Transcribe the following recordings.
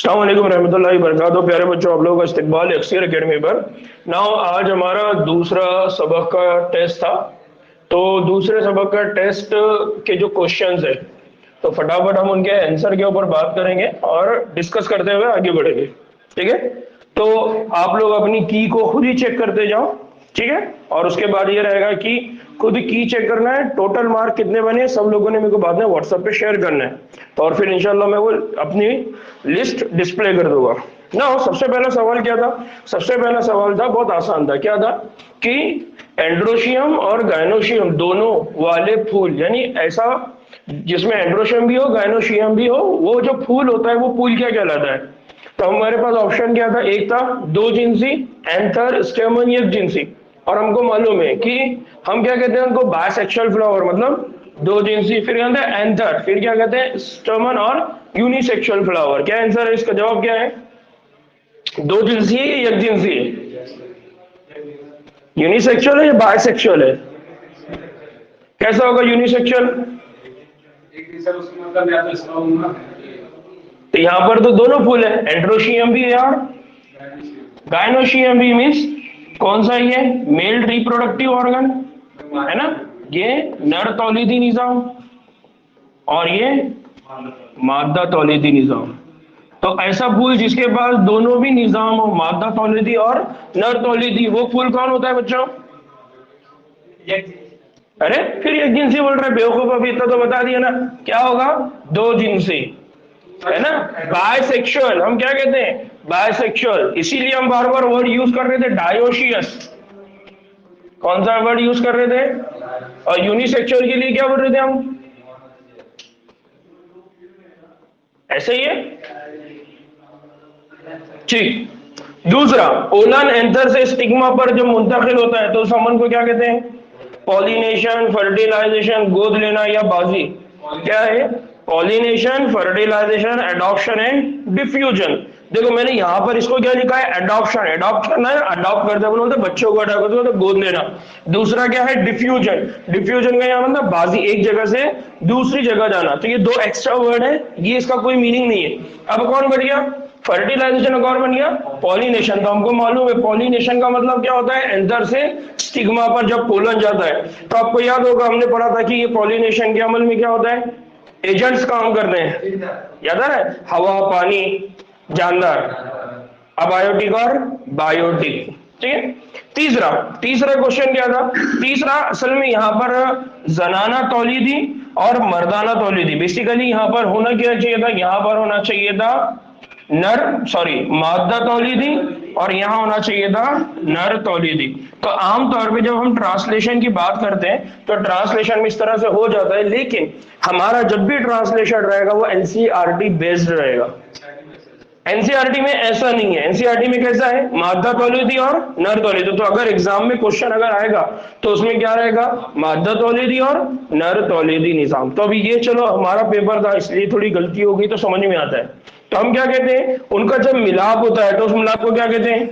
अस्सलाम वालेकुम रहमतुल्लाहि वबरकातुहू। प्यारे बच्चों, आप लोगों का इस्तकबाल है अक्सर अकेडमी पर। नाउ आज हमारा दूसरा सबक का टेस्ट था। तो दूसरे सबक का टेस्ट के जो क्वेश्चंस है, तो फटाफट हम उनके आंसर के ऊपर बात करेंगे और डिस्कस करते हुए आगे बढ़ेंगे। ठीक है, तो आप लोग अपनी की को खुद ही चेक करते जाओ। ठीक है, और उसके बाद ये रहेगा कि खुद की चेक करना है, टोटल मार्क कितने बने सब लोगों ने मेरे को बाद में व्हाट्सएप पे शेयर करना है। तो और फिर इंशाल्लाह मैं वो अपनी लिस्ट डिस्प्ले कर दूंगा ना। सबसे पहला सवाल क्या था? सबसे पहला सवाल था, बहुत आसान था। क्या था कि एंड्रोशियम और गायनोशियम दोनों वाले फूल, यानी ऐसा जिसमें एंड्रोशियम भी हो गायनोशियम भी हो, वो जो फूल होता है वो फूल क्या कहलाता है? तो हमारे पास ऑप्शन क्या था? एक था दो जिनसी, एंथर, स्टेमन, एक जिनसी। और हमको मालूम है कि हम क्या कहते हैं उनको? बायसेक्सुअल फ्लावर, मतलब दो जिनसी। फिर कहते हैं एंथर, फिर क्या कहते हैं? स्टेमन और यूनिसेक्सुअल फ्लावर। क्या आंसर है इसका? जवाब क्या है? दो जिनसी है या एक जिनसी है? यूनिसेक्सुअल है या बायसेक्सुअल है? कैसा होगा यूनिसेक्सुअल? तो यहाँ पर तो दोनों फूल है, एंड्रोशियम भी है और गायनोशियम भी। मीन्स कौन सा? ये मेल रिप्रोडक्टिव ऑर्गन है ना, ये नर तौलीदी निजाम, और ये मादा तौलीदी निजाम। तो ऐसा फूल जिसके पास दोनों भी निजाम हो, मादा तौलीदी और नर तौलीदी, वो फूल कौन होता है बच्चों? अरे फिर एक जिनसी बोल रहे बेवकूफ, अभी इतना तो बता दिया ना। क्या होगा? दो जिनसी है ना। बायसेक्सुअल हम क्या कहते हैं? बायसेक्सुअल। इसीलिए हम बार बार वर्ड यूज कर रहे थे डायोशियस। कौन सा वर्ड यूज कर रहे थे? और यूनिसेक्सुअल के लिए क्या बोल रहे थे हम? ऐसे ही है, ठीक। दूसरा, पोलन एंथर से स्टिग्मा पर जब मुंतकिल होता है तो उस अमल को क्या कहते हैं? पॉलिनेशन, फर्टिलाइजेशन, गोद लेना या बाजी। क्या है? Pollination, fertilization, adoption and diffusion. देखो मैंने यहां पर इसको क्या लिखा है? एडॉप्शन। एडॉप्ट करना है, अडॉप्ट करते बोलते बच्चों को अडॉप्ट करते तो गोद लेना। दूसरा क्या है? डिफ्यूजन। डिफ्यूजन का यहाँ मतलब बाजी, एक जगह से दूसरी जगह जाना। तो ये दो एक्स्ट्रा वर्ड है, ये इसका कोई मीनिंग नहीं है। अब कौन बढ़ गया? फर्टिलाइजेशन कौन बन गया? पॉलिनेशन। तो हमको मालूम है पॉलिनेशन का मतलब क्या होता है? एंथर से स्टिग्मा पर जब पोलन जाता है। तो आपको याद होगा हमने पढ़ा था कि ये पॉलिनेशन के अमल में क्या होता है? एजेंट्स काम करते हैं, याद है? हवा, पानी, जानदार, अबायोटिक और बायोटिक। ठीक है। तीसरा, तीसरा क्वेश्चन क्या था? तीसरा असल में यहाँ पर जनाना तौलीदी और मर्दाना तौलीदी। बेसिकली यहाँ पर होना क्या चाहिए था? यहाँ पर होना चाहिए था मादा तौलीदी, और यहाँ होना चाहिए था नर तौलीदी। तो आमतौर पे जब हम ट्रांसलेशन की बात करते हैं तो ट्रांसलेशन में इस तरह से हो जाता है, लेकिन हमारा जब भी ट्रांसलेशन रहेगा वो एनसीईआरटी बेस्ड रहेगा। एनसीईआरटी में ऐसा नहीं है। एनसीईआरटी में कैसा है? मादा तौलीदी और नर तौलीदी। तो अगर एग्जाम में क्वेश्चन अगर आएगा तो उसमें क्या रहेगा? मादा तौलीदी और नर तौलीदी निजाम। तो अभी ये चलो हमारा पेपर था इसलिए थोड़ी गलती हो गई तो समझ में आता है। तो हम क्या कहते हैं? उनका जब मिलाप होता है तो उस मिलाप को क्या कहते हैं?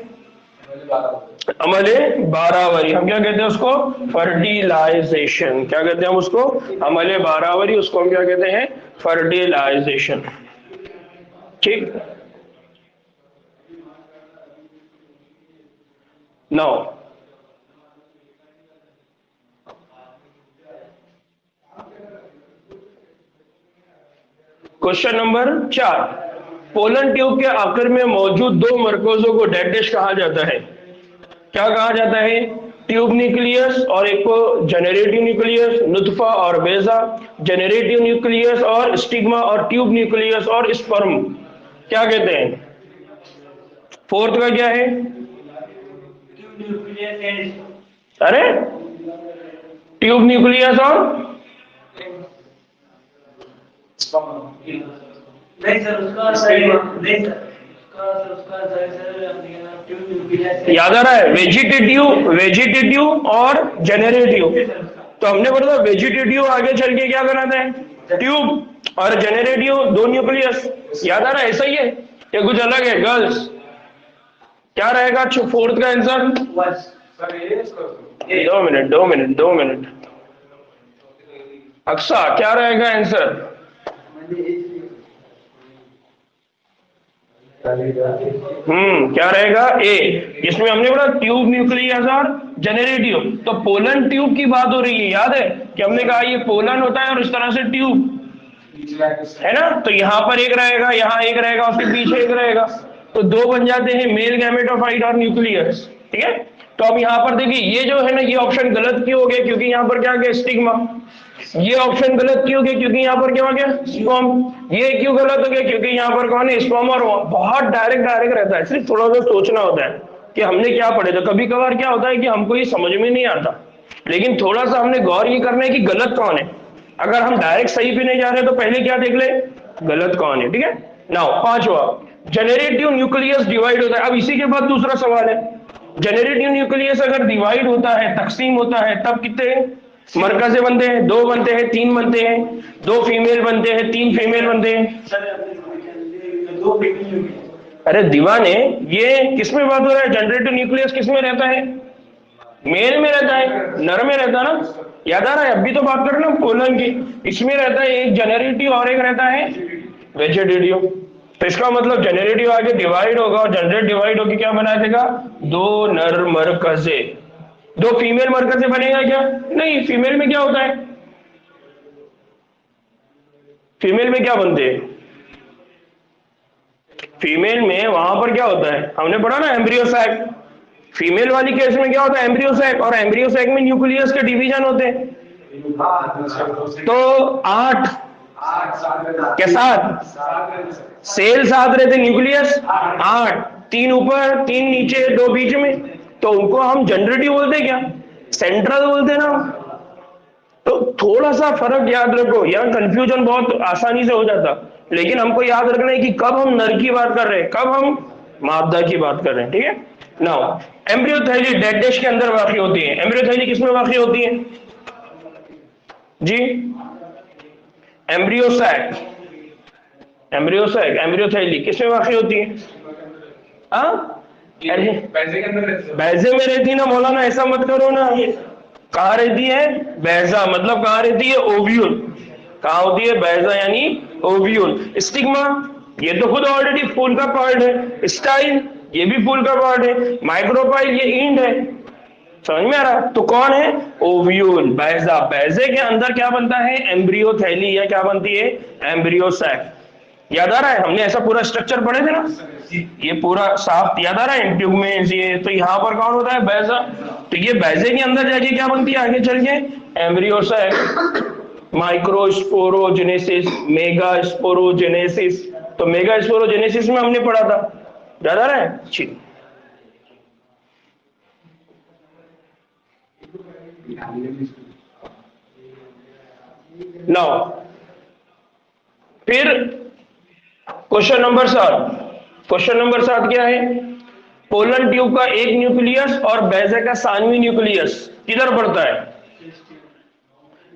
अमले बारावरी। हम क्या कहते हैं उसको? फर्टिलाइजेशन। क्या कहते हैं हम उसको? अमले बारावरी। उसको हम क्या कहते हैं? फर्टिलाइजेशन। ठीक। नौ, क्वेश्चन नंबर 4। पोलन ट्यूब के आखिर में मौजूद दो मरकजों को डेड डिश कहा जाता है। क्या कहा जाता है? ट्यूब न्यूक्लियस और एक को जेनरेटिव न्यूक्लियस, नुतफा और बेजा। जेनरेटिव न्यूक्लियस और स्टिग्मा और ट्यूब न्यूक्लियस और स्पर्म क्या कहते हैं? फोर्थ का क्या है? अरे ट्यूब न्यूक्लियस और नहीं सर, उसका सही नहीं सर, याद आ रहा है? वेजिटेटिव, वेजिटेटिव और जेनरेटिव। तो हमने बोला था वेजिटेटिव आगे चल के क्या बनाता है? ट्यूब, और जेनरेटिव दो न्यूक्लियस। याद आ रहा है? ऐसा ही है या कुछ अलग है गर्ल्स? क्या रहेगा फोर्थ का आंसर? 2 मिनट। अक्सा क्या रहेगा आंसर? क्या रहेगा? ए। इसमें हमने बोला ट्यूब, न्यूक्लियस और जनरेटिव, तो पोलन ट्यूब की बात हो रही है। याद है कि हमने कहा ये पोलन होता है और इस तरह से ट्यूब है ना, तो यहाँ पर एक रहेगा, यहाँ एक रहेगा, उसके पीछे एक रहेगा, तो दो बन जाते हैं, मेल गैमेटोफाइट और न्यूक्लियस। ठीक है, तो अब यहाँ पर देखिए ये जो है ना, ये ऑप्शन गलत क्यों हो गया? क्योंकि यहाँ पर क्या आ गया? स्टिग्मा। ये ऑप्शन गलत क्यों हो गया? क्योंकि यहाँ पर क्या हो गया? स्पर्म। ये क्यों गलत हो गया? क्योंकि यहाँ पर कौन है? स्पर्म। और बहुत डायरेक्ट डायरेक्ट रहता है, सिर्फ थोड़ा सा सोचना होता है कि हमने क्या पढ़े। तो कभी कभार क्या होता है कि हमको ये समझ में नहीं आता, लेकिन थोड़ा सा हमने गौर ये करना है कि गलत कौन है। अगर हम डायरेक्ट सही पे नहीं जा रहे तो पहले क्या देख ले, गलत कौन है। ठीक है, नाउ पांचवा, जनरेटिव न्यूक्लियस डिवाइड होता है। अब इसी के बाद दूसरा सवाल है, जनरेटिव न्यूक्लियस अगर डिवाइड होता है, तकसीम होता है, तब कितने मरकज़े बनते हैं? दो बनते हैं, तीन बनते हैं, दो फीमेल बनते हैं, तीन फीमेल बनते हैं। दो फीमेल। अरे दीवाने, ये किसमें बात हो रहा है? जनरेटिव न्यूक्लियस किसमें रहता है? मेल में रहता है, नर में रहता है ना। याद आ रहा है? अभी तो बात कर रहे ना पोलन की। इसमें रहता है एक जनरेटिव और एक रहता है वेजिटेटिव। तो इसका मतलब जनरेटिव आगे डिवाइड होगा और जनरेट डिवाइड होकर क्या बना देगा? दो नर मरकजे। दो फीमेल मरकजे बनेगा क्या? नहीं, फीमेल में क्या होता है? फीमेल में क्या बनते हैं? फीमेल में वहां पर क्या होता है? हमने पढ़ा ना, एम्ब्रियो सैक। फीमेल वाली केस में क्या होता है? Embryo sac. और एम्ब्रियो सैक में न्यूक्लियस के डिवीजन होते हैं। तो 8 क्या? 7 सेल साथ रहते, न्यूक्लियस 8, 3 ऊपर 3 नीचे 2 बीच में, तो उनको हम जनरेटिव बोलते क्या? सेंट्रल बोलते ना। तो थोड़ा सा फर्क याद रखो, यहाँ कंफ्यूजन बहुत आसानी से हो जाता, लेकिन हमको याद रखना है कि कब हम नर की बात कर रहे हैं, कब हम मादा की बात कर रहे हैं। ठीक है, नाउ एम्ब्रियोथैली डेड डिश के अंदर वाक़ई होती है। एम्ब्रियोथैली किसमें वाक़ई होती है जी? एम्ब्रियोसैक, एम्ब्रियोथैली किसमें वाक़ई होती है? बैजे में रहती है ना मौलाना, ऐसा मत करो ना। कहाँ रहती है? बैजा। मतलब कहाँ रहती है? ओव्यूल। कहाँ होती है? बैजा यानी ओव्यूल। स्टिग्मा, ये तो खुद ऑलरेडी फूल का पार्ट है। स्टाइल, ये भी फूल का पार्ट है। माइक्रोपाइल, ये इंड है। समझ में आ रहा? तो कौन है? ओव्यूल, बैजा। बैजे के अंदर क्या बनता है? एम्ब्रियोथैली, या क्या बनती है? एम्ब्रियोसैक। याद आ रहा है? हमने ऐसा पूरा स्ट्रक्चर पढ़े थे ना, ये पूरा साफ याद आ रहा है? इंट्यूगमेंट्स ये, तो यहाँ पर कौन होता है? बैजा। तो ये बैजे के अंदर जाके क्या बनती है आगे चल के? एम्ब्रियोसैक। Microsporogenesis, megasporogenesis. तो मेगास्पोरोजेनेसिस में हमने पढ़ा था, याद आ रहा है? ठीक, नाउ फिर क्वेश्चन नंबर 7। क्वेश्चन नंबर 7 क्या है? पोलन ट्यूब का एक न्यूक्लियस और बैजे का सानवी न्यूक्लियस किधर पड़ता है?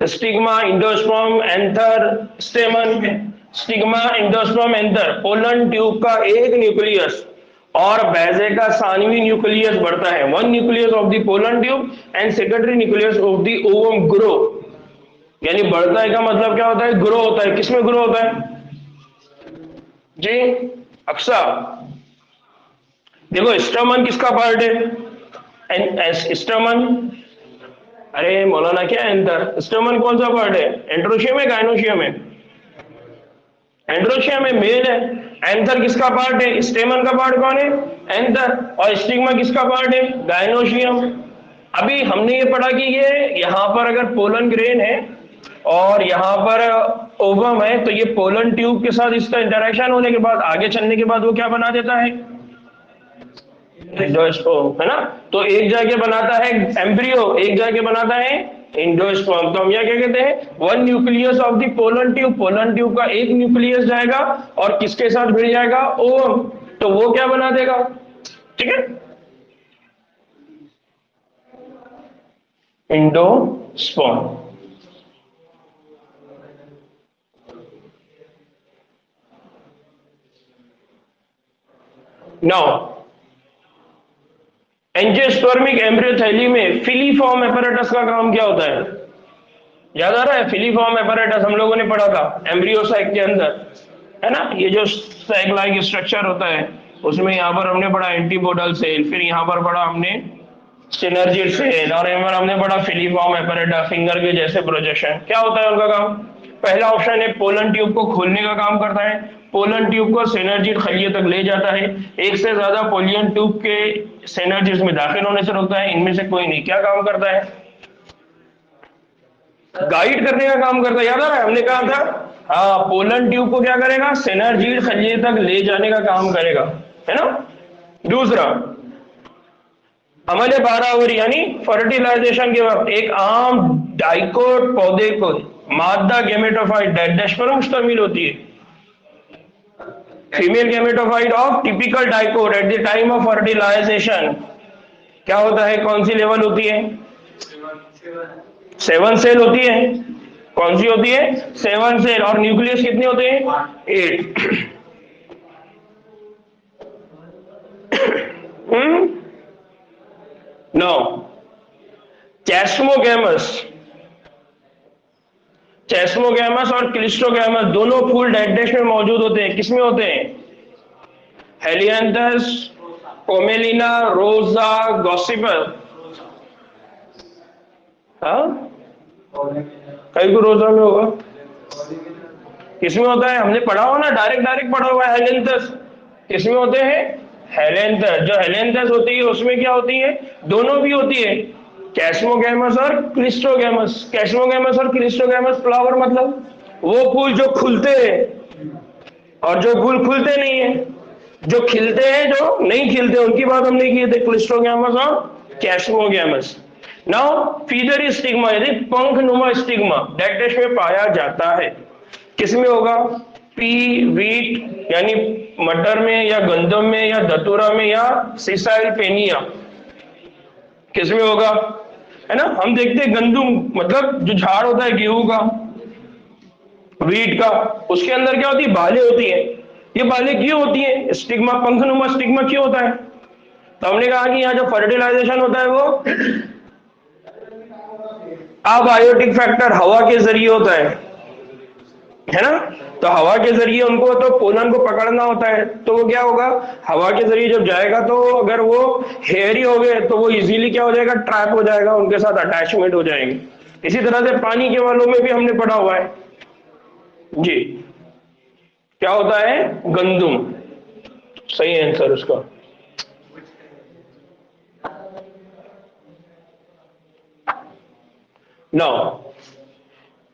Stigma, endosperm, anther, स्टेमन। Stigma, endosperm, anther. Pollen tube का एक न्यूक्लियस और बैजे का सानवी न्यूक्लियस बढ़ता है। One nucleus of the pollen tube and secondary nucleus of the ovum grow. यानी बढ़ता है का मतलब क्या होता है? ग्रो होता है। किसमें ग्रो होता है जी? अक्सा, देखो स्टमन किसका पार्ट है? स्टमन। अरे मौलाना क्या एंथर? स्टमन कौन सा पार्ट है? एंड्रोशियम है, गायनोशियम है? एंड्रोशियम है, मेल है। एंथर किसका पार्ट है? स्टेमन का पार्ट कौन है? एंथर। और स्टिग्मा किसका पार्ट है? गायनोशियम। अभी हमने ये पढ़ा कि ये यहां पर अगर पोलन ग्रेन है और यहाँ पर ओवम है, तो ये पोलन ट्यूब के साथ इसका इंटरेक्शन होने के बाद, आगे चलने के बाद वो क्या बना देता है? एंडोस्पर्म, है ना। तो एक जगह बनाता है एम्ब्रियो, एक जगह बनाता है एंडोस्पर्म। तो हम यह क्या कहते हैं? One nucleus of the pollen tube. Pollen tube का एक न्यूक्लियस जाएगा और किसके साथ भिड़ जाएगा? ओवम। तो वो क्या बना देगा? ठीक है, एंडोस्पर्म। नाउ एंजियोस्पर्मिक एम्ब्रियोथैली में फिलीफॉर्म एपैरेटस का काम क्या होता है? याद आ रहा है? फिलीफॉर्म एपैरेटस हम लोगों ने पढ़ा था एम्ब्रियोसैक के अंदर, है ना। ये जो सैक लाइक स्ट्रक्चर होता है, उसमें यहाँ पर हमने पढ़ा एंटीपोडल सेल, फिर यहाँ पर पढ़ा हमने सिनर्जिड सेल, और यहाँ पर हमने पढ़ा फिलीफॉर्म एपैरेटा, फिंगर के जैसे प्रोजेक्शन। क्या होता है उनका काम? पहला ऑप्शन है पोलन ट्यूब को खोलने का काम करता है, पोलन ट्यूब को सिनर्जिड खलिए तक ले जाता है, एक से ज्यादा पोलियन ट्यूब के सिनर्जिड में दाखिल होने से रोकता है, इनमें से कोई नहीं। क्या काम करता है? गाइड करने का काम करता है। याद आ रहा है हमने कहा था, हाँ, पोलन ट्यूब को क्या करेगा? सिनर्जिड खलिए तक ले जाने का काम करेगा, है ना। दूसरा, अमल 12 ओवर यानी फर्टिलाइजेशन के वक्त एक आम डाइकोट पौधे को मादा गेमेटोफाइट डेड पर मुश्तमिल होती है। Female gametophyte of typical dicot at the time of fertilization क्या होता है? कौन सी लेवल होती है? 7 सेल होती है। कौन सी होती है? 7 सेल। और न्यूक्लियस कितने होते हैं? 8। नो, चेस्मोगैमस और क्लिस्ट्रोगैमस दोनों फूल डेड डिश में मौजूद होते हैं। किसमें होते हैं? हेलियांथस, पोमेलिना, रोजा, गॉसिपर। हाँ, कई को रोजा में होगा। किसमें होता है? हमने पढ़ा हो ना, डायरेक्ट पढ़ा हुआ है। हेलियांथस किसमें होते हैं? हेलियांथस। जो हेलियांथस होती है उसमें क्या होती है? दोनों भी होती है, कैस्मोगैमस और क्लिस्ट्रोगैमस। कैस्मोगैमस और क्लिस्ट्रोगैमस फ्लावर मतलब वो फूल जो खुलते हैं और जो फूल खुलते नहीं है। जो खिलते हैं, जो नहीं खिलते, उनकी बात हमने की थी, क्लिस्ट्रोगैमस और कैस्मोगैमस। नाउ फीदर स्टिग्मा यदि पंख नुमा स्टिग्मा डेड डिश में पाया जाता है, किसमें होगा? पी, वीट यानी मटर में, या गंदम में, या धतूरा में, या सिसाइल पेनिया, किसमें होगा? है ना। हम देखते हैं गंदुम मतलब जो झाड़ होता है गेहूं का, वीट का, उसके अंदर क्या होती है? बालें होती है। ये बालें क्यों होती है? स्टिग्मा, पंखनुमा स्टिग्मा क्यों होता है? तो हमने कहा कि यहाँ जो फर्टिलाइजेशन होता है वो अबायोटिक फैक्टर हवा के जरिए होता है ना। तो हवा के जरिए उनको तो पोलन को पकड़ना होता है, तो वो क्या होगा? हवा के जरिए जब जाएगा तो अगर वो हेयरी हो गए तो वो इजीली क्या हो जाएगा? ट्रैप हो जाएगा, उनके साथ अटैचमेंट हो जाएंगे। इसी तरह से पानी के वालों में भी हमने पढ़ा हुआ है जी। क्या होता है? गंदुम। सही आंसर उसका। नाउ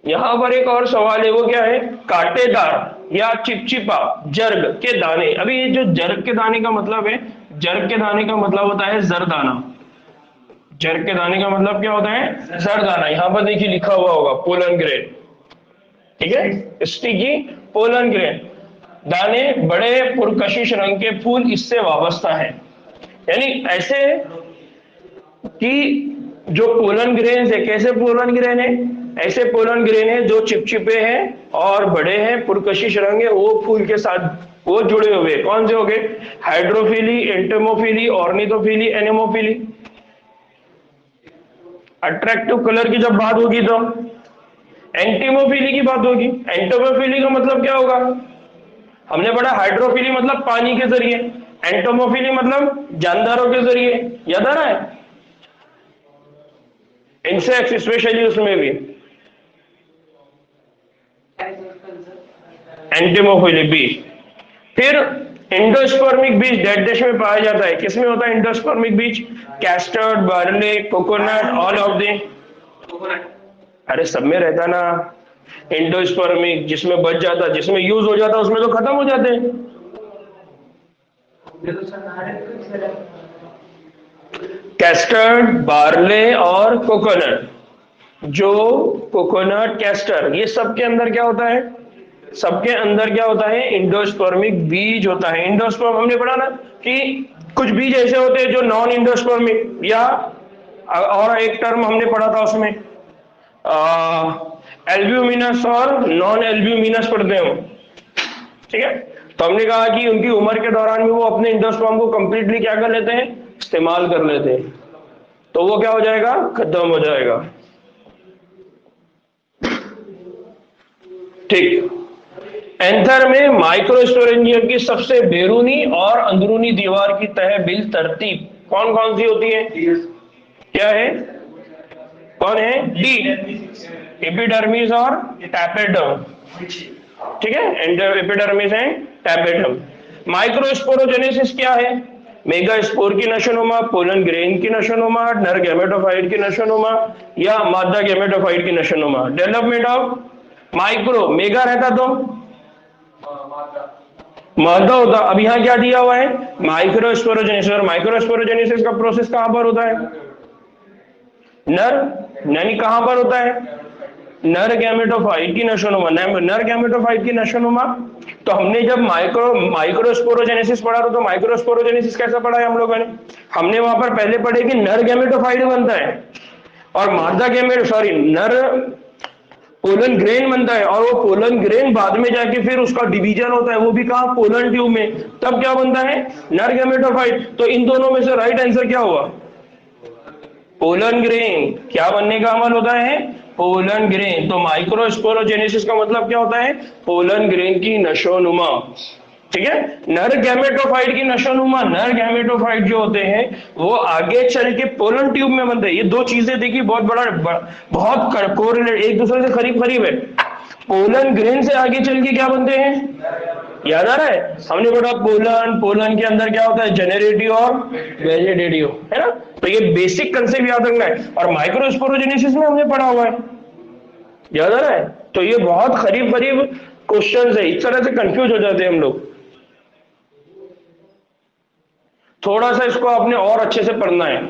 यहां पर एक और सवाल है, वो क्या है? कांटेदार या चिपचिपा जर्ग के दाने। अभी ये जो जर्ग के दाने का मतलब है, जर्ग के दाने का मतलब होता है जरदाना। जर्ग के दाने का मतलब क्या होता है? जरदाना। यहां पर देखिए लिखा हुआ होगा पोलन ग्रेन, ठीक है, स्टिकी पोलन ग्रेन। दाने बड़े पुरकशिश रंग के फूल इससे वाबस्ता है। यानी ऐसे कि जो पोलन ग्रेन है, कैसे पोलन ग्रेन है? ऐसे पोलन ग्रेन है जो चिपचिपे हैं और बड़े हैं, पुरकशिश रंग है, वो फूल के साथ वो जुड़े हुए। कौन से हो गए? Hydrophily, entomophily, ornithophily, anemophily. Attractive colour की जब बात होगी तो एंटीमोफिली की बात होगी। एंटोमोफिली का मतलब क्या होगा? हमने पढ़ा हाइड्रोफिली मतलब पानी के जरिए, एंटोमोफिली मतलब जानदारों के जरिए। याद आ रहा है? इंसेक्ट्स स्पेशली उसमें भी एंटीमोफिली बी। फिर इंडोस्पर्मिक बीज डेड डिश में पाया जाता है। किसमें होता है इंडोस्पर्मिक बीज? Castor, barley, coconut, all of the. अरे सब में रहता ना इंडोस्पर्मिक, जिसमें बच जाता, जिसमें यूज हो जाता, उसमें तो खत्म हो जाते हैं। कैस्टर्ड, बार्ले और कोकोनट। जो कोकोनट, कैस्टर, ये सब के अंदर क्या होता है? सबके अंदर क्या होता है? इंडोस्पर्मिक बीज होता है। इंडोस्पर्म हमने पढ़ा ना कि कुछ बीज ऐसे होते हैं जो नॉन इंडोस्पर्मिक, या और एक टर्म हमने पढ़ा था उसमें एल्ब्यूमिनस और नॉन एल्ब्यूमिनस पढ़ते हो, ठीक है। तो हमने कहा कि उनकी उम्र के दौरान भी वो अपने इंडोस्पर्म को कंप्लीटली क्या कर लेते हैं? इस्तेमाल कर लेते हैं। तो वो क्या हो जाएगा? खत्म हो जाएगा। ठीक। एंथर में माइक्रोस्पोरेंजियम की सबसे बैरूनी और अंदरूनी दीवार की तह बिल तरतीब कौन कौन सी होती है? क्या है? कौन है? डी, एपिडर्मिस और टैपेडर्म। ठीक है, एपिडर्मिस एंड टैपेडर्म। माइक्रोस्पोरोजेनेसिस क्या है? मेगास्पोर की नशोनुमा, पोलन ग्रेन की नशोनुमा, नर गैमेटोफाइट की नशोनुमा या मादा गैमेटोफाइट की नशोनुमा। डेवलपमेंट ऑफ माइक्रो, मेगा रहता तो मादा होता। अब यहाँ क्या दिया हुआ है? माइक्रोस्पोरोजेनेसिस। और माइक्रोस्पोरोजेनेसिस का प्रोसेस कहां पर होता है? नर, यानी कहां पर होता है? नर गैमेटोफाइट की नशोनुमा। नर गैमेटोफाइट की नशोनुमा। तो हमने जब माइक्रोस्पोरोजेनेसिस पढ़ा था तो माइक्रोस्पोरोजेनेसिस कैसा पढ़ा है हम लोगों ने? हमने वहां पर पहले पढ़े कि नर गैमेटोफाइट बनता है और मादा नर पोलन ग्रेन बनता है, और वो पोलन ग्रेन बाद में जाके फिर उसका डिवीजन होता है, वो भी कहां? पोलन ट्यूब में। तब क्या बनता है? नर गैमेटोफाइट। तो इन दोनों में से राइट आंसर क्या हुआ? Pollen grain. क्या बनने का अमल होता है? Pollen grain. तो माइक्रोस्पोरोजेनेसिस का मतलब क्या होता है? पोलन ग्रेन की नशोनुमा। ठीक है, नर गैमेटोफाइट की नशोनुमा। नर गैमेटोफाइट जो होते हैं वो आगे चल के पोलन ट्यूब में बनते हैं। ये दो चीजें देखिए बहुत बहुत कोरिलेट, एक दूसरे से करीब करीब है। पोलन ग्रेन से आगे चल के क्या बनते हैं? याद आ रहा है? हमने पढ़ा पोलन के अंदर क्या होता है? जेनेरेटिव और वेजिटेटिव, है ना? तो ये बेसिक कंसेप्ट याद रखना है। और माइक्रोस्पोरोजेनेसिस में हमने पढ़ा हुआ है, याद आ रहा है? तो ये बहुत करीब करीब क्वेश्चंस है, इस तरह से कंफ्यूज हो जाते हैं हम लोग। थोड़ा सा इसको आपने और अच्छे से पढ़ना है।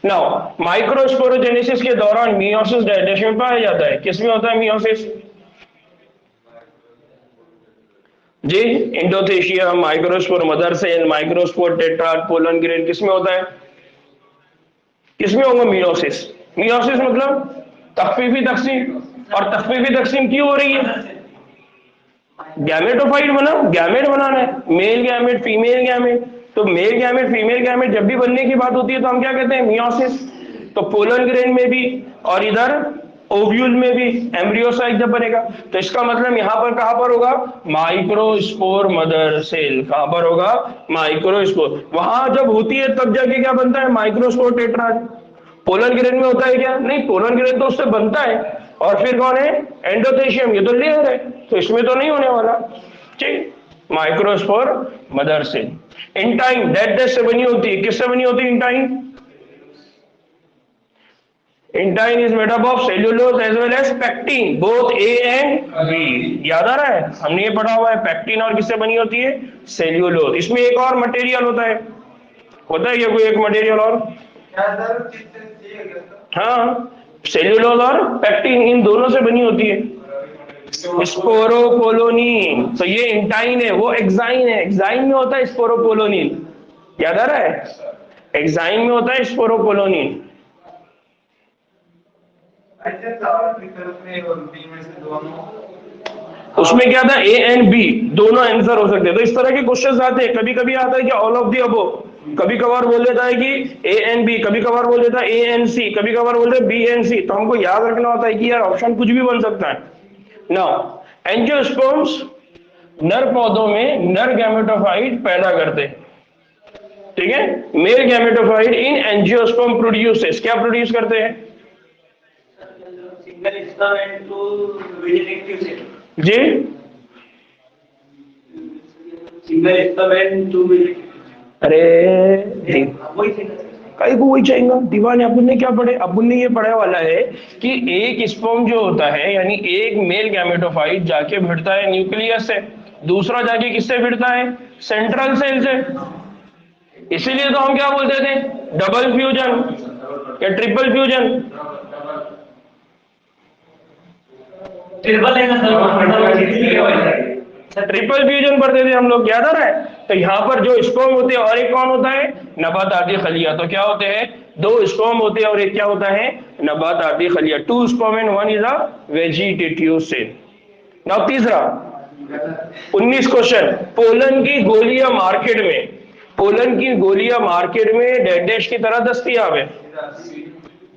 नाउ माइक्रोस्पोरोजेनेसिस के दौरान मियोसिस डायडेशन में पाया जाता है। किसमें होता है मियोसिस? जी, endothecium, microspore mother cell, microspore tetrad, pollen grain, किसमें होता है? किसमें होगा मियोसिस? मियोसिस मतलब तख्फीफी तकसीम। और तख्फीफी तकसीम क्यों हो रही है? गैमेटोफाइट बना, गैमेट बनाना है, मेल गैमेट, फीमेल गैमेट। तो मेल गैमेट, फीमेल गैमेट जब भी बनने की बात होती है तो हम क्या कहते हैं? मियोसिस। तो पोलन ग्रेन में भी और इधर ओव्यूल में भी एम्ब्रियोसाइट जब बनेगा, तो इसका मतलब यहां पर कहां पर होगा? Microspore mother cell. कहां पर होगा? माइक्रोस्पोर। वहां जब होती है तब जाके क्या बनता है? Microspore tetrad. पोलन ग्रेन में होता है क्या? नहीं, पोलन ग्रेन तो उससे बनता है। और फिर कौन है? एंडोथेशियम, ये तो लेयर है, तो इसमें तो नहीं होने वाला। ठीक, माइक्रोस्पोर मदर सेल। इंटाइन डेड से बनी होती है। किससे बनी होती है intine? Intine is made up of cellulose as well as pectin, both A and B. याद आ रहा है? हमने ये पढ़ा हुआ है, पैक्टिन और किससे बनी होती है? सेल्यूलोज। इसमें एक और मटेरियल होता है क्या कोई एक मटेरियल और? हाँ, सेल्यूलोज और पैक्टिन इन दोनों से बनी होती है स्पोरोपोलोनिन। तो ये इंटाइन है, वो एक्साइन है। एक्साइन में होता है स्पोरोपोलोनिन। याद आ रहा है? एक्साइन में होता है स्पोरोपोलोनिन। उसमें क्या था? ए एंड बी दोनों आंसर हो सकते हैं। तो इस तरह के क्वेश्चंस आते हैं। कभी कभी आता है कि ऑल ऑफ द अबव, कभी कभार बोल देता है कि ए एंड बी, कभी कभार बोल देता है ए एंड सी, कभी कभार बोलते हैं बी एंड सी। तो हमको याद रखना होता है कि यार ऑप्शन कुछ भी बन सकता है। नाउ एंजियोस्पर्म्स नर पौधों में नर गैमेटोफाइट पैदा करते हैं। ठीक है, male gametophyte in angiosperm produces, क्या प्रोड्यूस करते हैं? Single sperm and two vegetative cell. जी, single sperm and two vegetative. अरे वही सिंगल कई को वही चाहिए दीवाने। अपन ने क्या पढ़े? अपन ने ये पढ़ा वाला है कि एक स्पर्म जो होता है, यानी एक मेल गैमेटोफाइट जाके भिड़ता है न्यूक्लियस से, दूसरा जाके किससे भिड़ता है? सेंट्रल सेल से। इसीलिए तो हम क्या बोलते थे? डबल फ्यूजन या ट्रिपल फ्यूजन। ट्रिपल है ना सर? ट्रिपल फ्यूजन पढ़ते थे हम लोग, याद आ रहा है? तो यहाँ पर जो स्पर्म होते हैं और एक कौन होता है? नबाताती खलिया। तो क्या होते हैं? दो स्पर्म होते हैं और एक क्या होता है? नबाताती खलिया। 2 sperm and 1 is a vegetative cell. Now तीसरा 19 क्वेश्चन। पोलन की गोलियां मार्केट में, पोलन की गोलियां मार्केट में डेड डैश की तरह दस्तयाब है।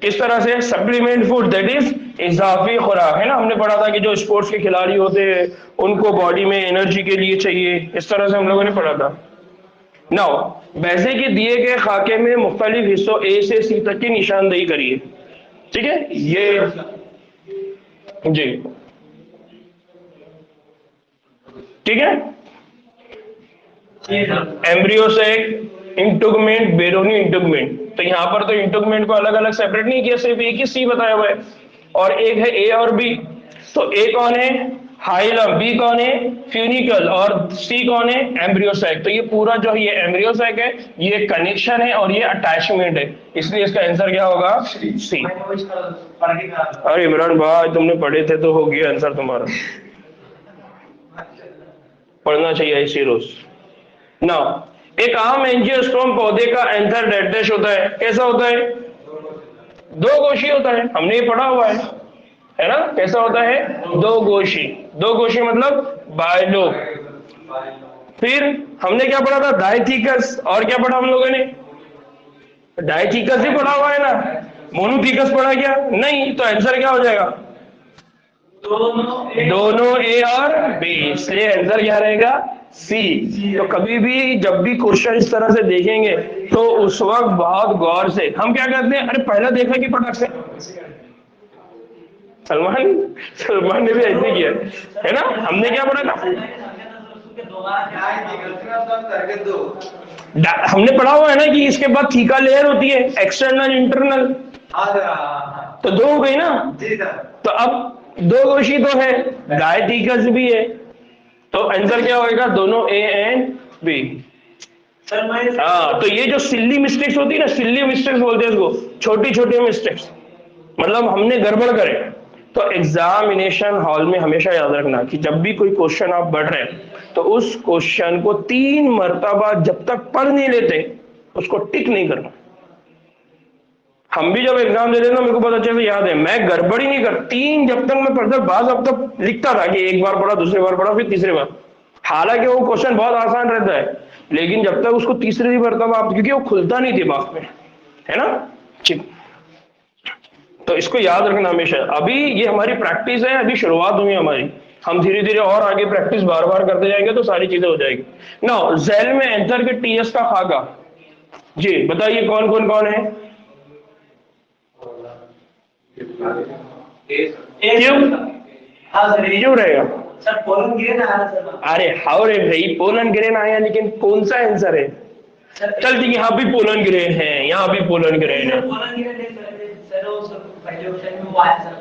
किस तरह से? सप्लीमेंट फूड, दैट इज इजाफी खुराक है ना, हमने पढ़ा था कि जो स्पोर्ट्स के खिलाड़ी होते हैं उनको बॉडी में एनर्जी के लिए चाहिए, इस तरह से हम लोगों ने पढ़ा था। नाउ वैसे कि दिए गए खाके में मुख्तलिफ हिस्सों ए से सी तक की निशानदेही करिए। ठीक है, ये जी ठीक है। एम्ब्रियो से इंटुगमेंट, बेरोनी इंटुगमेंट, तो यहाँ पर तो इंटुगमेंट को अलग अलग सेपरेट नहीं किया, सिर्फ एक ही सी बताया हुआ है, और एक है ए और बी। तो ए कौन है? हाइलम, बी कौन है? फ्यूनिकल, और सी कौन है? एम्ब्रियोसैक। तो ये पूरा जो ये एम्ब्रियोसैक है, ये कनेक्शन है और ये अटैचमेंट है, इसलिए इसका आंसर क्या होगा? सी। अरे इमरान भाई तुमने पढ़े थे तो हो गया आंसर तुम्हारा, पढ़ना चाहिए इसी रोज। ना एक आम एंजियोस्पर्म पौधे का एंथर डेड डैश होता है, कैसा होता है? दो गोशी होता है, हमने ये पढ़ा हुआ है ना, कैसा होता है? दो गोशी। दो गोशी मतलब बायलोब। फिर हमने क्या पढ़ा था? डायथीकस। और क्या पढ़ा हम लोगों ने? डायथीकस ही पढ़ा हुआ है ना, मोनोथीकस पढ़ा क्या? नहीं। तो आंसर क्या हो जाएगा? दोनों ए और बी, इसलिए आंसर क्या रहेगा? सी। तो कभी भी जब भी क्वेश्चन इस तरह से देखेंगे तो उस वक्त बहुत गौर से हम क्या करते हैं, अरे पहला देखा कि फटाक से, सलमान ने भी ऐसे किया है ना। हमने क्या पढ़ा था? हमने पढ़ा हुआ है ना कि इसके बाद थीका लेयर होती है, एक्सटर्नल इंटरनल, तो दो हो गई ना। तो अब दो गोशी तो है, डायथीकस भी है, तो आंसर क्या होगा? दोनों ए एंड बी। हाँ, तो ये जो सिल्ली मिस्टेक्स होती है ना, सिल्ली मिस्टेक्स बोलते हैं इसको, छोटी छोटी मिस्टेक्स, मतलब हमने गड़बड़ करे। तो एग्जामिनेशन हॉल में हमेशा याद रखना कि जब भी कोई क्वेश्चन आप पढ़ रहे हैं तो उस क्वेश्चन को 3 मर्तबा जब तक पढ़ नहीं लेते उसको टिक नहीं करना। हम भी जब एग्जाम देते थे मेरे को बहुत अच्छे से याद है, मैं गड़बड़ ही नहीं कर, 3 जब तक मैं पढ़ता, बाद अब तक लिखता था कि एक बार पढ़ा, दूसरी बार पढ़ा, फिर तीसरी बार। हालांकि वो क्वेश्चन बहुत आसान रहता है, लेकिन जब तक उसको तीसरी मर्तबा आप, क्योंकि वो खुलता नहीं थी बाद में, है ना। ठीक, तो इसको याद रखना हमेशा। अभी ये हमारी प्रैक्टिस है, अभी शुरुआत हुई हमारी, हम धीरे धीरे और आगे प्रैक्टिस बार बार करते जाएंगे तो सारी चीजें हो जाएगी। नाउ जेल में एंथर के टीएस का खाका, जी बताइए कौन कौन कौन है? क्यों क्यों रहेगा? सर पोलन ग्रेन आया सर। अरे हाउ रे भाई, पोलन ग्रेन आया, लेकिन कौन सा आंसर है? चल ठीक है, यहाँ भी पोलन ग्रेन है, यहाँ भी पोलन ग्रेन है। पोलन ग्रेन सर वो सब पहले ऑप्शन में वो आया सर।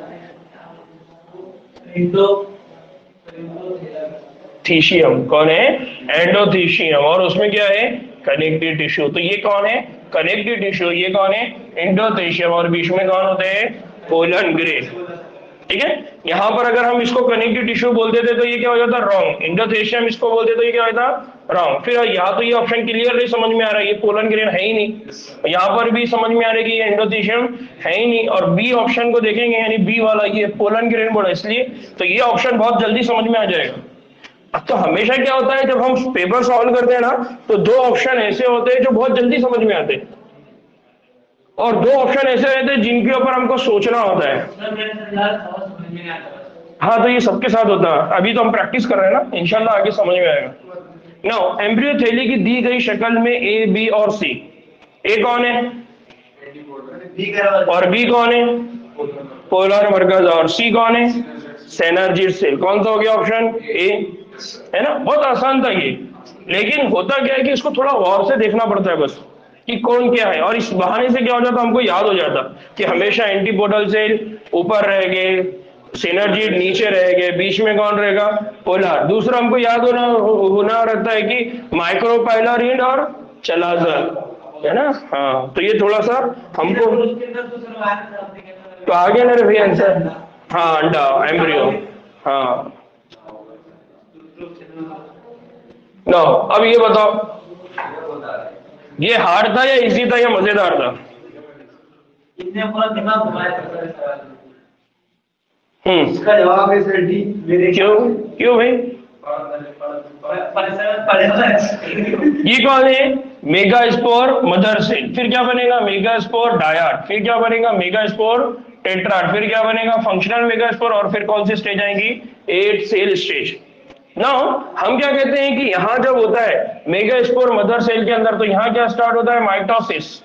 एंडोथीशियम कौन है? एंडोथीशियम, और उसमें क्या है? Connective tissue. तो ये कौन है? Connective tissue. ये कौन है? एंडोथीशियम, और बीच में कौन होते हैं? Pollen grain. ठीक है, यहां पर अगर हम इसको कनेक्टिव टिश्यू बोलते थे तो ये क्या हो जाता? रॉन्ग। एंडोथीशियम इसको बोलते तो ये क्या होता? रॉन्ग। फिर यहाँ तो ये ऑप्शन क्लियर नहीं समझ में आ रहा है, ये पोलन ग्रेन है ही नहीं। यहाँ पर भी समझ में आ रहा है कि ये एंडोथीशियम है ही नहीं, और बी ऑप्शन को देखेंगे यानी बी वाला ये पोलन ग्रेन बोला, इसलिए तो ये ऑप्शन बहुत जल्दी समझ में आ जाएगा। तो हमेशा क्या होता है जब हम पेपर सॉल्व करते हैं ना, तो 2 ऑप्शन ऐसे होते हैं जो बहुत जल्दी समझ में आते हैं, और 2 ऑप्शन ऐसे रहते हैं जिनके ऊपर हमको सोचना होता है। हाँ, तो ये सबके साथ होता है, अभी तो हम प्रैक्टिस कर रहे हैं ना, इंशाल्लाह आगे समझ में आएगा। नाउ एम्ब्रियो थैली की दी गई शक्ल में ए, बी और सी, ए कौन है और बी कौन है? पोलर मरकज, और सी कौन है? सेनर्जिड सेल। कौन सा हो गया ऑप्शन? ए, है ना। बहुत आसान था ये, लेकिन होता क्या है कि इसको थोड़ा गौर से देखना पड़ता है बस कि कौन क्या है, और इस बहाने से क्या हो जाता, हमको याद हो जाता कि हमेशा एंटीपोडल सेल ऊपर रहेंगे, सिनर्जिड नीचे रहेंगे, बीच में कौन रहेगा? पोलर। दूसरा हमको याद होना रहता है कि माइक्रोपाइलर और चलाजल, है ना। हाँ, तो ये थोड़ा सा हमको तो आगे ना रहे आंसर। हाँ, अंडा, एम्ब्रियो। हाँ, नो अब ये बताओ, ये हार्ड था या इजी था या मजेदार था? इसने पूरा दिमाग घुमाया था। इसका जवाब है सर डी। क्यों क्यों भाई? ये कौन है? Megaspore mother cell. फिर क्या बनेगा? Megaspore dyad. फिर क्या बनेगा? मेगास्पोर टेट्राड, फिर क्या बनेगा फंक्शनल मेगास्पोर, और फिर कौन सी स्टेज आएंगी 8 सेल स्टेज। नाउ हम क्या कहते हैं कि यहां जब होता है मेगास्पोर मदर सेल के अंदर, तो यहां क्या स्टार्ट होता है माइटोसिस,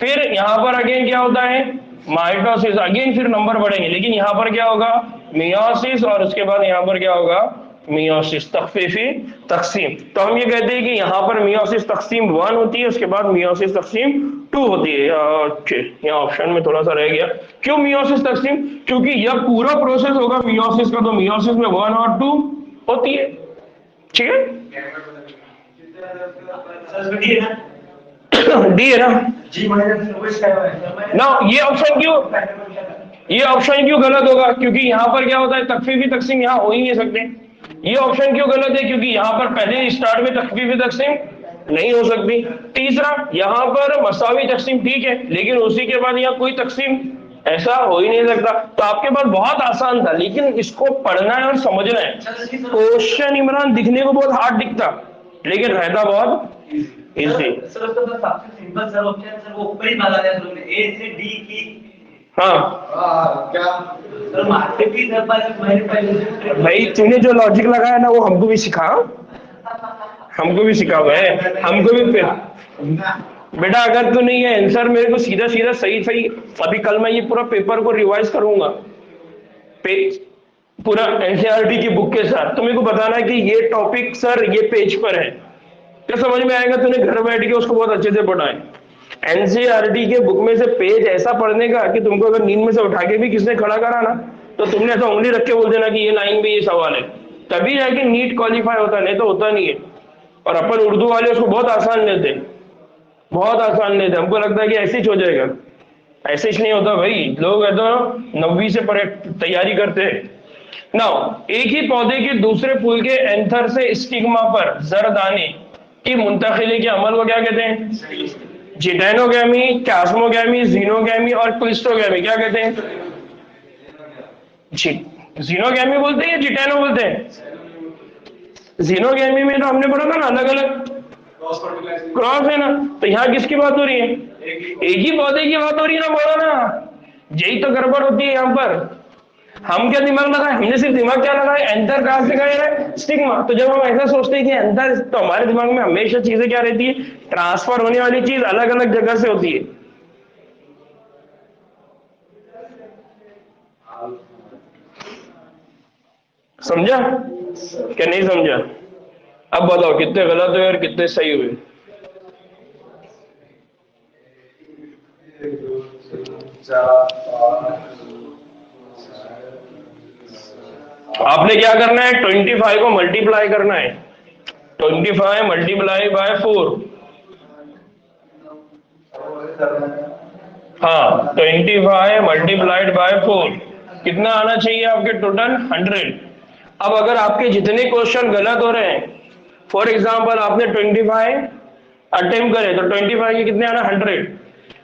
फिर यहां पर अगेन क्या होता है माइटोसिस, अगेन फिर नंबर बढ़ेंगे, लेकिन यहां पर क्या होगा मियोसिस, और उसके बाद यहां पर क्या होगा मियोसिस तखफीफी तकसीम। तो हम ये कहते हैं कि यहाँ पर मियोसिस तकसीम 1 होती है, उसके बाद मियोसिस तकसीम 2 होती है। यहाँ ऑप्शन में थोड़ा सा रह गया, क्यों मियोसिस तकसीम, क्योंकि यह पूरा प्रोसेस होगा मियोसिस का, तो मियोसिस में 1 और 2 होती है। ठीक है, डी है ना ना, ये ऑप्शन क्यों गलत होगा, क्योंकि यहाँ पर क्या होता है तखफीफी तकसीम यहाँ हो ही नहीं सकते। ये ऑप्शन क्यों गलत है, क्योंकि यहाँ पर पहले स्टार्ट में तखफीफी तकसीम नहीं हो सकती। तीसरा, यहाँ पर मसावी तकसीम ठीक है, लेकिन उसी के बाद यहाँ कोई तकसीम ऐसा हो ही नहीं सकता। तो आपके पास बहुत आसान था, लेकिन इसको पढ़ना है और समझना है। क्वेश्चन इमरान दिखने को बहुत हार्ड दिखता, लेकिन रहता बहुत easy. Simple sir option sir वो ऊपर ही डाला है सर, ए से डी की। हाँ क्या सर मार्केट की सर भाई, तूने जो लॉजिक लगाया ना वो हमको भी सिखा, हमको भी सिखा हुआ है, हमको भी फिर बेटा अगर तू नहीं है आंसर मेरे को सीधा सीधा सही सही, अभी कल मैं ये पूरा पेपर को रिवाइज करूंगा पूरा एनसीईआरटी की बुक के साथ, तो मेरे को बताना है कि ये टॉपिक सर ये पेज पर है, क्या समझ में आएगा, तूने घर बैठ के उसको बहुत अच्छे से पढ़ा है। एनसीईआरटी के बुक में से पेज ऐसा पढ़ने का कि तुमको अगर नींद में से उठा के भी किसने खड़ा करा ना, तो तुमने ऐसा उंगली रख के बोल देना कि ये लाइन में ये सवाल है, तभी जाके नीट क्वालिफाई होता है, नहीं तो होता नहीं है। और अपन उर्दू वाले उसको बहुत आसान लेते, बहुत आसान लेते, हमको लगता है कि ऐसे ही हो जाएगा, ऐसे ही नहीं होता भाई, लोग है तो 9वीं से तैयारी करते हैं। नाउ एक ही पौधे के दूसरे फूल के एंथर से स्टिग्मा पर जरदाने की मुंतकिली के अमल को क्या कहते हैं, जिटेनोगैमी, कैस्मोगैमी, जीनोगैमी और क्लिस्टोगैमी, क्या कहते हैं, जीनोगैमी बोलते हैं या जिटेनो बोलते हैं। जीनोगैमी में तो हमने पढ़ा था ना अलग अलग क्रॉस है ना, तो यहाँ किसकी बात हो रही है, एक ही पौधे की बात हो रही है ना, बोला ना, यही तो गड़बड़ होती है यहाँ पर। हम क्या दिमाग लगाए, हमने सिर्फ दिमाग क्या लगाया, एंथर कहां से गया है स्टिग्मा, तो जब हम ऐसा सोचते हैं कि एंथर, तो हमारे दिमाग में हमेशा चीजें क्या रहती है, ट्रांसफर होने वाली चीज अलग अलग जगह से होती है। समझा क्या नहीं समझा, अब बताओ कितने गलत हुए और कितने सही हुए। आपने क्या करना है, 25 को मल्टीप्लाई करना है, 25 मल्टीप्लाई बाय 4, हाँ 25 मल्टीप्लाइड बाय 4 कितना आना चाहिए आपके टोटल 100। अब अगर आपके जितने क्वेश्चन गलत हो रहे हैं, फॉर एग्जांपल आपने 25 अटेम्प्ट करे तो 25 के कितने आना 100,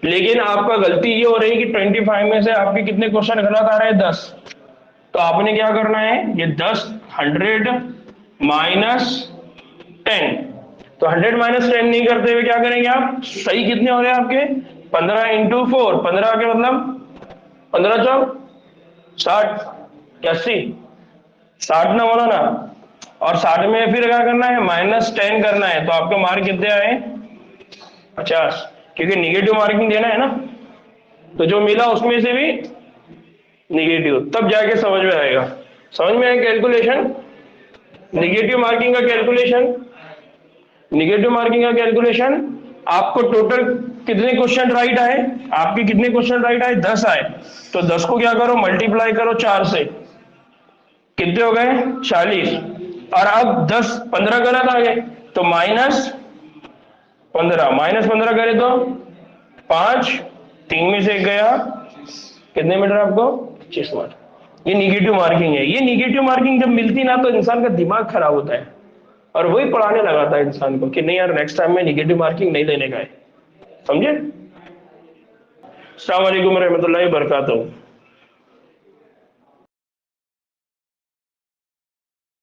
लेकिन आपका गलती ये हो रही है कि 25 में से आपके कितने क्वेश्चन गलत आ रहे हैं 10, तो आपने क्या करना है, ये 10 100 माइनस 10, तो 100 माइनस 10 नहीं करते हुए क्या करेंगे आप, सही कितने हो रहे हैं आपके 15 इंटू 4, 15 के मतलब 15 चौक 60 80, 60 ना बोला ना, और 60 में फिर क्या करना है माइनस 10 करना है, तो आपके मार्क कितने आए 50, क्योंकि निगेटिव मार्किंग देना है ना, तो जो मिला उसमें से भी निगेटिव, तब जाके समझ में आएगा। समझ में आएगा कैलकुलेशन, निगेटिव मार्किंग का कैलकुलेशन, निगेटिव मार्किंग का कैलकुलेशन, आपको टोटल कितने क्वेश्चन राइट आए, आपके कितने क्वेश्चन राइट आए 10 आए, तो 10 को क्या करो मल्टीप्लाई करो 4 से, कितने हो गए 40, और अब 10 15 गलत आ गए तो माइनस 15 करे तो 5, 3 में से 1 गया, कितने मीटर आपको 25 मीटर। ये निगेटिव मार्किंग है। ये निगेटिव मार्किंग जब मिलती ना तो इंसान का दिमाग खराब होता है, और वही पढ़ाने लगाता है इंसान को कि नहीं यार नेक्स्ट टाइम में निगेटिव मार्किंग नहीं देने का है। समझे। अस्सलाम वालेकुम रहमतुल्लाहि व बरकातहू।